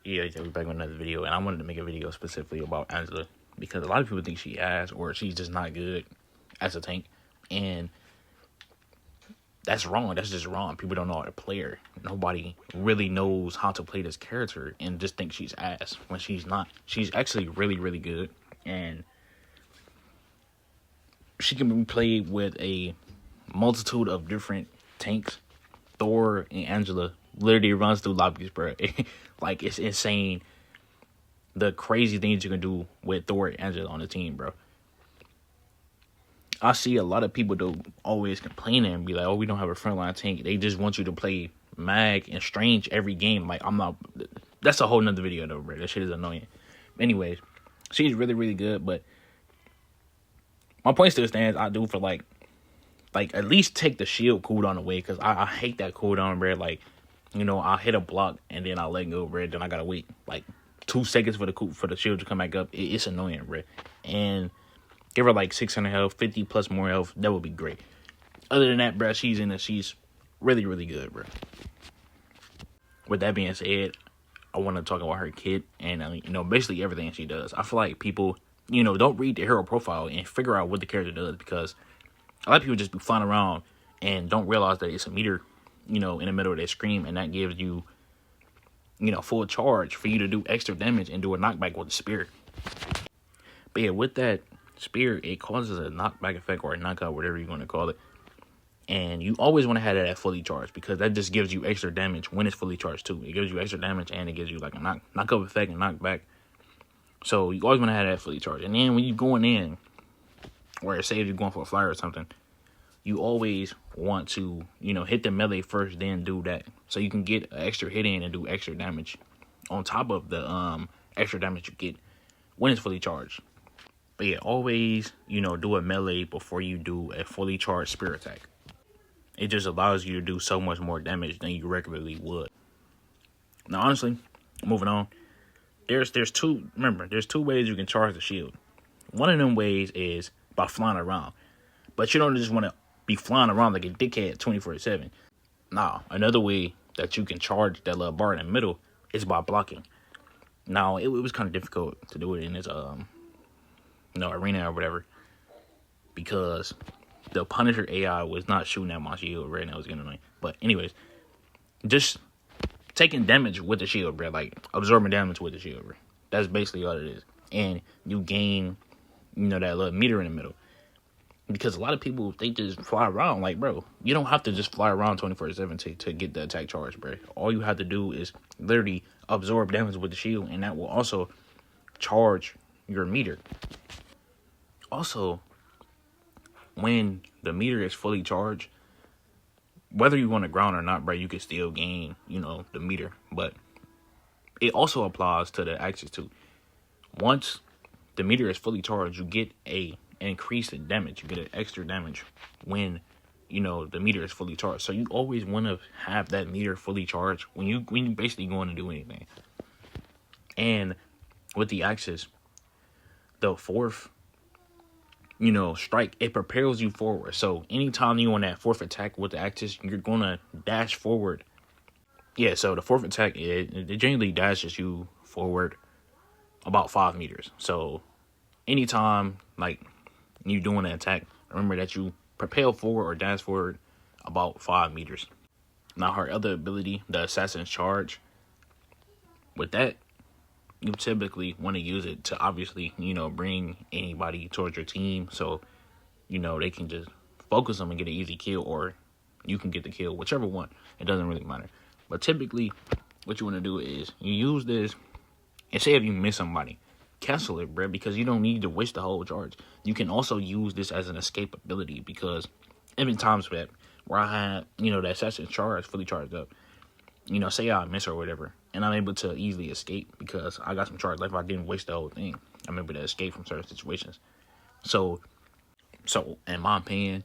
Yeah, we're back with another video, and I wanted to make a video specifically about Angela because a lot of people think she ass or she's just not good as a tank, and that's wrong. That's just wrong. People don't know how to play her. Nobody really knows how to play this character and just think she's ass when she's not. She's actually really, really good, and she can be played with a multitude of different tanks. Thor and Angela literally runs through lobbies, bro. Like, it's insane the crazy things you can do with Thor and Angela on the team, bro. I see a lot of people though always complaining and be like, "Oh, we don't have a frontline tank." They just want you to play Mag and Strange every game. Like, I'm not. That's a whole nother video though, bro. That shit is annoying. Anyways, she's really, really good, but my point still stands. I do for like at least take the shield cooldown away, because I hate that cooldown, bro. Like, you know, I'll hit a block and then I'll let go, bro. Then I gotta wait like 2 seconds for the shield to come back up. It's annoying, bro. And give her like 600 health, 50 plus more health. That would be great. Other than that, bro, she's really, really good, bro. With that being said, I want to talk about her kit and, basically everything she does. I feel like people, don't read the hero profile and figure out what the character does, because a lot of people just be flying around and don't realize that it's a meter, in the middle of their screen, and that gives you, full charge for you to do extra damage and do a knockback with the spear. But yeah, with that spear, it causes a knockback effect or a knockout, whatever you want to call it. And you always want to have that at fully charged, because that just gives you extra damage when it's fully charged too. It gives you extra damage and it gives you like a knockup effect and knockback. So you always want to have that fully charged. And then when you're going in, or say if you're going for a flyer or something, you always want to, hit the melee first, then do that. So you can get an extra hit in and do extra damage on top of the extra damage you get when it's fully charged. But yeah, always, do a melee before you do a fully charged spear attack. It just allows you to do so much more damage than you regularly would. Now, honestly, moving on, there's two ways you can charge the shield. One of them ways is by flying around. But you don't just want to be flying around like a dickhead 24/7. Nah, another way that you can charge that little bar in the middle is by blocking. Now, it was kind of difficult to do it in this arena or whatever, because the Punisher AI was not shooting at my shield right now. It was getting annoying. But anyways, just taking damage with the shield, bro. Like, absorbing damage with the shield, bro. That's basically all it is. And you gain, that little meter in the middle. Because a lot of people, they just fly around. Like, bro, you don't have to just fly around 24/7 to get the attack charge, bro. All you have to do is literally absorb damage with the shield, and that will also charge your meter. Also, when the meter is fully charged, whether you want to ground or not, bro, you can still gain, the meter. But it also applies to the axis too. Once the meter is fully charged, you get an increase in damage. You get an extra damage when, the meter is fully charged. So you always want to have that meter fully charged when you basically going to do anything. And with the axis, the fourth strike, it propels you forward. So anytime you on that fourth attack with the axis, you're gonna dash forward. Yeah, so the fourth attack, it generally dashes you forward about 5 meters. So anytime like you doing an attack, remember that you propel forward or dash forward about 5 meters. Now her other ability, the Assassin's Charge, with that, you typically want to use it to obviously, bring anybody towards your team. So, they can just focus them and get an easy kill, or you can get the kill, whichever one. It doesn't really matter. But typically, what you want to do is you use this, and say if you miss somebody, cancel it, bro, because you don't need to waste the whole charge. You can also use this as an escape ability, because every times where I had, the Assassin's Charge fully charged up, say I miss or whatever, and I'm able to easily escape because I got some charge left. I didn't waste the whole thing. I'm able to escape from certain situations. So in my opinion,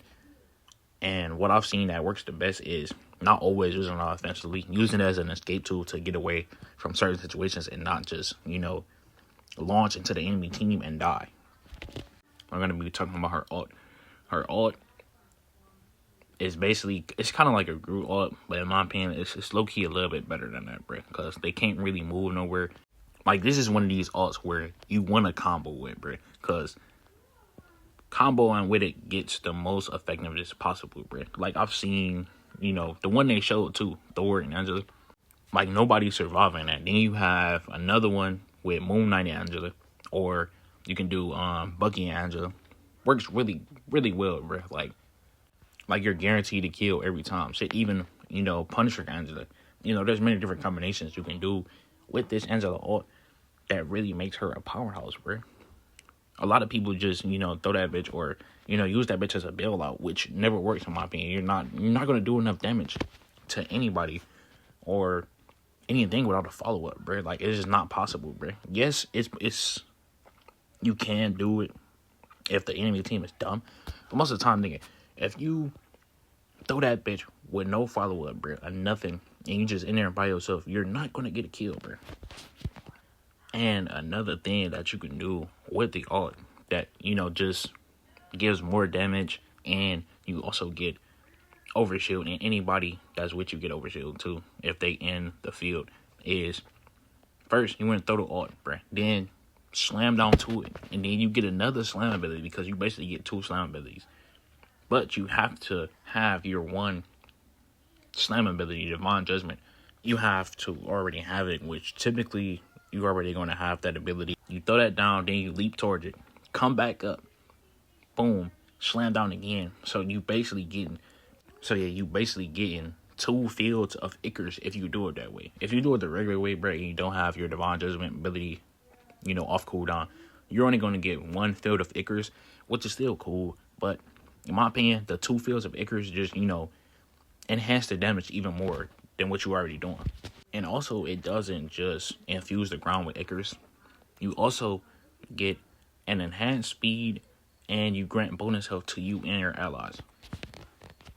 and what I've seen that works the best is not always using it offensively, using it as an escape tool to get away from certain situations and not just, launch into the enemy team and die. I'm going to be talking about her ult. Her ult It's basically, it's kind of like a group ult, but in my opinion, it's low key a little bit better than that, bro. Because they can't really move nowhere. Like, this is one of these alts where you want to combo with, bro. Because comboing with it gets the most effectiveness possible, bro. Like, I've seen, you know, the one they showed too, Thor and Angela. Like, nobody's surviving that. Then you have another one with Moon Knight and Angela. Or you can do Bucky and Angela. Works really, really well, bro. Like you're guaranteed to kill every time. Shit, even, you know, Punisher Angela. You know, there's many different combinations you can do with this Angela ult that really makes her a powerhouse, bro. A lot of people just, you know, throw that bitch or, you know, use that bitch as a bailout, which never works in my opinion. You're not gonna do enough damage to anybody or anything without a follow up, bro. Like, it's just not possible, bro. Yes, it's you can do it if the enemy team is dumb, but most of the time, nigga, if you throw that bitch with no follow-up, bro, or nothing, and you just in there by yourself, you're not going to get a kill, bro. And another thing that you can do with the ult that, you know, just gives more damage, and you also get overshield, and anybody that's with you get overshield too, if they in the field, is first, you want to throw the ult, bro. Then slam down to it, and then you get another slam ability because you basically get 2 slam abilities. But you have to have your one slam ability, Divine Judgment. You have to already have it, which typically you're already going to have that ability. You throw that down, then you leap towards it, come back up, boom, slam down again. So you basically getting, getting 2 fields of Icarus if you do it that way. If you do it the regular way, bro, and you don't have your Divine Judgment ability, you know, off cooldown, you're only going to get 1 field of Icarus, which is still cool, but in my opinion, the 2 fields of Icarus just, you know, enhance the damage even more than what you're already doing. And also, it doesn't just infuse the ground with Icarus. You also get an enhanced speed, and you grant bonus health to you and your allies.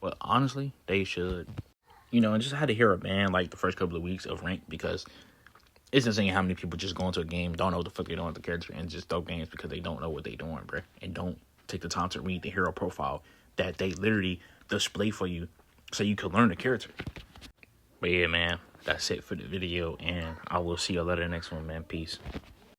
But honestly, they should, you know, and just had to hear a ban like the first couple of weeks of rank, because it's insane how many people just go into a game, don't know what the fuck they're doing with the character, and just throw games because they don't know what they're doing, bro. And don't take the time to read the hero profile that they literally display for you so you can learn the character. But yeah, man, that's it for the video, and I will see you later in the next one, man. Peace.